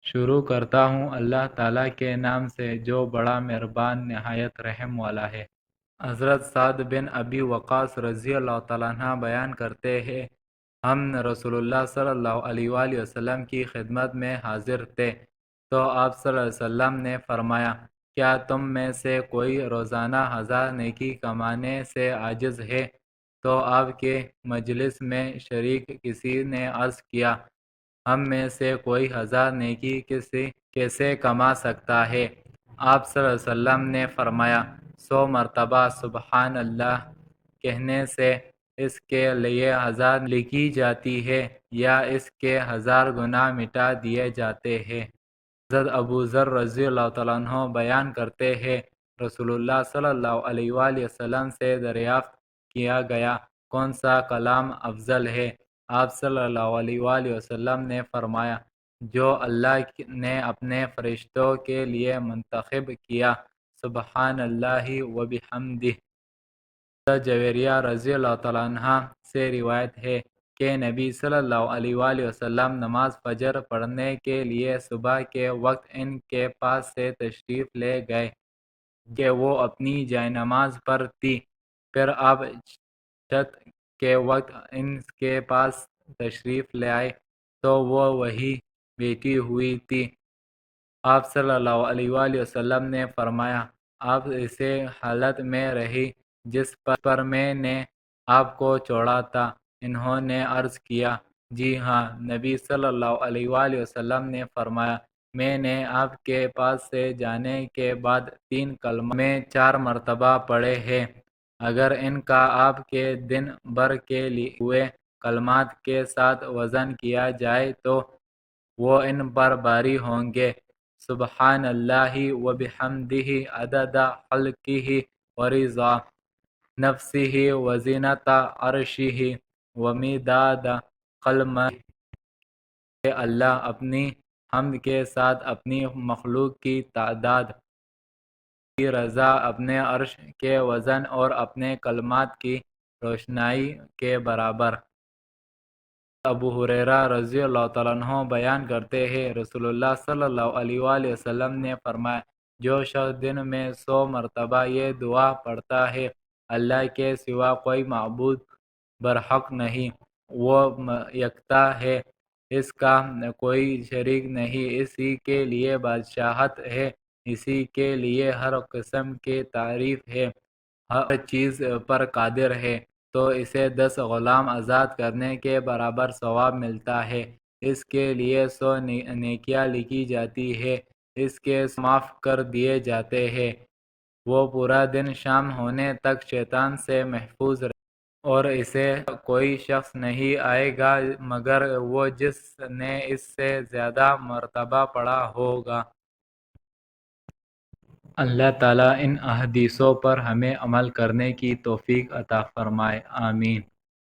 شروع کرتا ہوں اللہ تعالیٰ کے نام سے جو بڑا مہربان نہایت رحم والا ہے۔ حضرت سعد بن ابی وقاص رضی اللہ تعالیٰ عنہ بیان کرتے ہیں، ہم رسول اللہ صلی اللہ علیہ وآلہ وسلم کی خدمت میں حاضر تھے تو آپ صلی اللہ علیہ وسلم نے فرمایا، کیا تم میں سے کوئی روزانہ 1000 نیکی کمانے سے عاجز ہے؟ تو آپ کے مجلس میں شریک کسی نے عرض کیا، ہم میں سے کوئی 1000 نیکی کیسے کما سکتا ہے؟ آپ صلی اللہ علیہ وسلم نے فرمایا، 100 مرتبہ سبحان اللہ کہنے سے اس کے لیے 1000 لکھی جاتی ہے یا اس کے 1000 گناہ مٹا دیے جاتے ہیں۔ حضرت ابو ذر رضی اللہ تعالیٰ عنہ بیان کرتے ہیں، رسول اللہ صلی اللہ علیہ وآلہ وسلم سے دریافت کیا گیا، کون سا کلام افضل ہے؟ آپ صلی اللہ علیہ وآلہ وسلم نے فرمایا، جو اللہ نے اپنے فرشتوں کے لیے منتخب کیا، سبحان اللہ و بحمدہ۔ حضرت جویریہ رضی اللہ تعالیٰ عنہ سے روایت ہے کہ نبی صلی اللہ علیہ وآلہ وسلم نماز فجر پڑھنے کے لیے صبح کے وقت ان کے پاس سے تشریف لے گئے کہ وہ اپنی جائے نماز پر تھی، پھر آپ چھت کے وقت ان کے پاس تشریف لے آئے تو وہ وہیں بیٹھی ہوئی تھی۔ آپ صلی اللہ علیہ وآلہ وسلم نے فرمایا، آپ اسی حالت میں رہی جس پر میں نے آپ کو چھوڑا تھا۔ انہوں نے عرض کیا، جی ہاں۔ نبی صلی اللہ علیہ وآلہ وسلم نے فرمایا، میں نے آپ کے پاس سے جانے کے بعد 3 کلمات میں 4 مرتبہ پڑھے ہیں، اگر ان کا آپ کے دن بھر کے ہوئے کلمات کے ساتھ وزن کیا جائے تو وہ ان پر بھاری ہوں گے۔ سبحان اللہ و بحمدہ عدد خلقہ ورضا نفسہ وزینت عرشہ ومداد کلمہ۔ کہ اللہ اپنی حمد کے ساتھ اپنی مخلوق کی تعداد کی رضا، اپنے عرش کے وزن اور اپنے کلمات کی روشنائی کے برابر۔ ابو ہریرہ رضی اللہ تعالیٰ عنہ بیان کرتے ہیں، رسول اللہ صلی اللہ علیہ وآلہ وسلم نے فرمایا، جو شخص دن میں 100 مرتبہ یہ دعا پڑھتا ہے، اللہ کے سوا کوئی معبود برحق نہیں، وہ یکتا ہے، اس کا کوئی شریک نہیں، اسی کے لیے بادشاہت ہے، اسی کے لیے ہر قسم کی تعریف ہے، ہر چیز پر قادر ہے، تو اسے 10 غلام آزاد کرنے کے برابر ثواب ملتا ہے، اس کے لیے 100 نیکیاں لکھی جاتی ہے، اس کے معاف کر دیے جاتے ہیں، وہ پورا دن شام ہونے تک شیطان سے محفوظ رہے اور اسے کوئی شخص نہیں آئے گا مگر وہ جس نے اس سے زیادہ مرتبہ پڑھا ہوگا۔ اللہ تعالیٰ ان احادیثوں پر ہمیں عمل کرنے کی توفیق عطا فرمائے، آمین۔